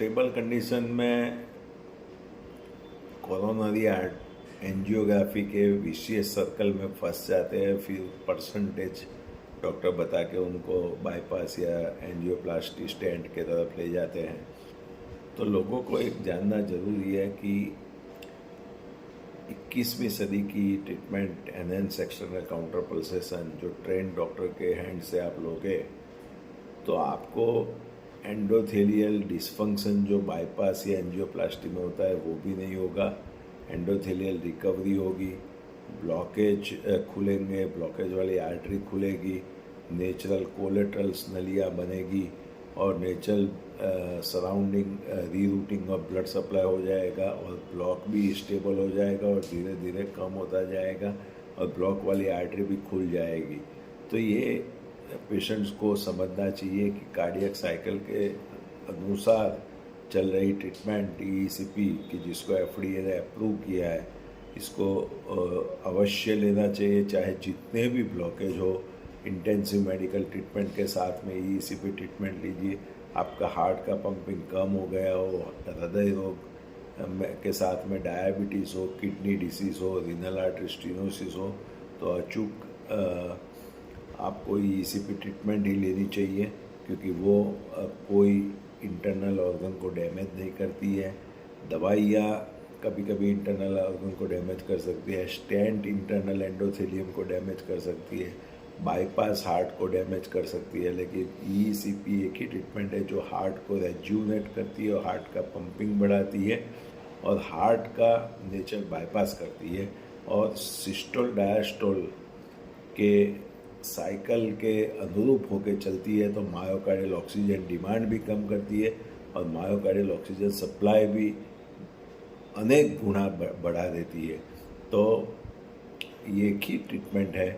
Stable condition में coronary angiography के विशेष circle में फंस जाते हैं, फिर परसेंटेज डॉक्टर बता के उनको बाईपास या एंजियोप्लास्टी स्टेंट के तरफ ले जाते हैं। तो लोगों को एक जानना जरूरी है कि 21वीं सदी की treatment enhance external counter pulsation जो ट्रेंड डॉक्टर के हैंड से आप लोगे तो आपको एंडोथेलियल डिसफंक्शन जो बाईपास या एंजियोप्लास्टी में होता है वो भी नहीं होगा। एंडोथेलियल रिकवरी होगी, ब्लॉकेज खुलेंगे, ब्लॉकेज वाली आर्टरी खुलेगी, नेचुरल कोलेट्रल्स नलियाँ बनेगी और natural surrounding rerouting of blood supply हो जाएगा और ब्लॉक भी स्टेबल हो जाएगा और धीरे धीरे कम होता जाएगा और ब्लॉक वाली आर्टरी भी खुल जाएगी। तो ये पेशेंट्स को समझना चाहिए कि कार्डियक साइकिल के अनुसार चल रही ट्रीटमेंट ECP की जिसको FDA ने अप्रूव किया है इसको अवश्य लेना चाहिए, चाहे जितने भी ब्लॉकेज हो। इंटेंसिव मेडिकल ट्रीटमेंट के साथ में ECP ट्रीटमेंट लीजिए। आपका हार्ट का पंपिंग कम हो गया हो, हृदय रोग के साथ में डायबिटीज़ हो, किडनी डिसीज़ हो, रीनल आर्टरी स्टेनोसिस हो तो अचूक आपको ECP ट्रीटमेंट ही लेनी चाहिए, क्योंकि वो कोई इंटरनल ऑर्गन को डैमेज नहीं करती है। दवाइयाँ कभी कभी इंटरनल ऑर्गन को डैमेज कर सकती है, स्टेंट इंटरनल एंडोथेलियम को डैमेज कर सकती है, बाईपास हार्ट को डैमेज कर सकती है। लेकिन ECP एक ही ट्रीटमेंट है जो हार्ट को रेज्यूनेट करती है और हार्ट का पंपिंग बढ़ाती है और हार्ट का नेचर बाईपास करती है और सिस्टोल डायस्टोल के साइकिल के अनुरूप होकर चलती है। तो मायोकार्डियल ऑक्सीजन डिमांड भी कम करती है और मायोकार्डियल ऑक्सीजन सप्लाई भी अनेक गुना बढ़ा देती है। तो ये एक ही ट्रीटमेंट है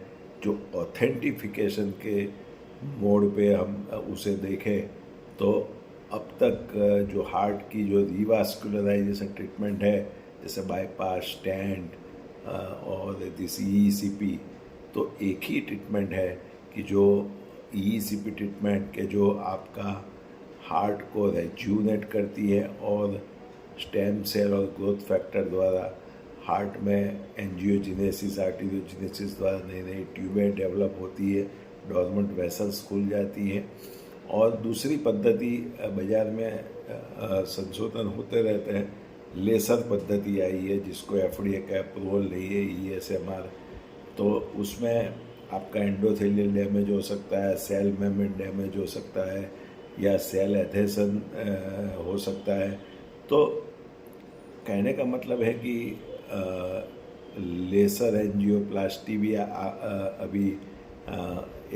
जो ऑथेंटिफिकेशन के मोड पे हम उसे देखें तो अब तक जो हार्ट की जो रिवास्कुलराइजेशन ट्रीटमेंट है जैसे बाईपास स्टेंट और दिस ECP, तो एक ही ट्रीटमेंट है कि जो ECP ट्रीटमेंट के जो आपका हार्ट को रेज्यूनेट करती है और स्टेम सेल और ग्रोथ फैक्टर द्वारा हार्ट में एंजियोजेनेसिस आर्टेरियोजेनेसिस द्वारा नई नई ट्यूबें डेवलप होती है, डॉर्मेंट वेसल्स खुल जाती हैं। और दूसरी पद्धति बाज़ार में संशोधन होते रहते हैं, लेसर पद्धति आई है जिसको FDA का अप्रूवल नहीं है, ESMR। तो उसमें आपका एंडोथेलियल डैमेज हो सकता है, सेल मेम्ब्रेन डैमेज हो सकता है या सेल एधेशन हो सकता है। तो कहने का मतलब है कि लेसर एंजियोप्लास्टी भी अभी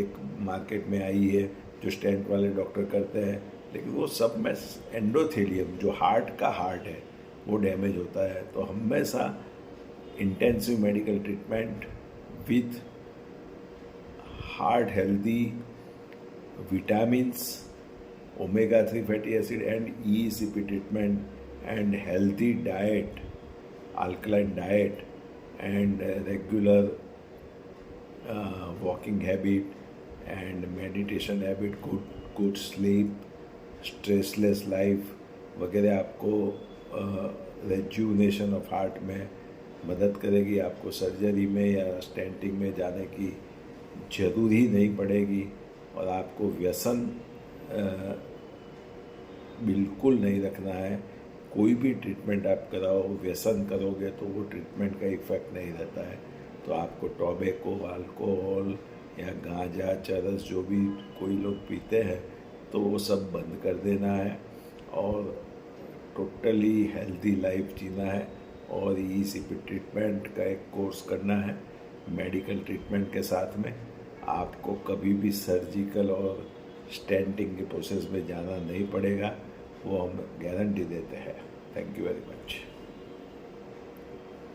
एक मार्केट में आई है जो स्टेंट वाले डॉक्टर करते हैं, लेकिन वो सब में एंडोथेलियम जो हार्ट का हार्ट है वो डैमेज होता है। तो हमेशा intensive medical treatment with heart healthy vitamins, omega-3 fatty acid and ECP treatment and healthy diet, alkaline diet and regular walking habit and meditation habit, good sleep, stressless life वगैरह आपको रेज्यूनेशन of heart में मदद करेगी। आपको surgery में या stenting में जाने की ज़रूरी नहीं पड़ेगी और आपको व्यसन बिल्कुल नहीं रखना है। कोई भी ट्रीटमेंट आप कराओ, व्यसन करोगे तो वो ट्रीटमेंट का इफ़ेक्ट नहीं रहता है। तो आपको टॉबैको, अल्कोहल या गांजा, चरस जो भी कोई लोग पीते हैं तो वो सब बंद कर देना है और टोटली हेल्दी लाइफ जीना है और ECP ट्रीटमेंट का एक कोर्स करना है मेडिकल ट्रीटमेंट के साथ में। आपको कभी भी सर्जिकल और स्टेंटिंग के प्रोसेस में जाना नहीं पड़ेगा, वो हम गारंटी देते हैं। Thank you very much.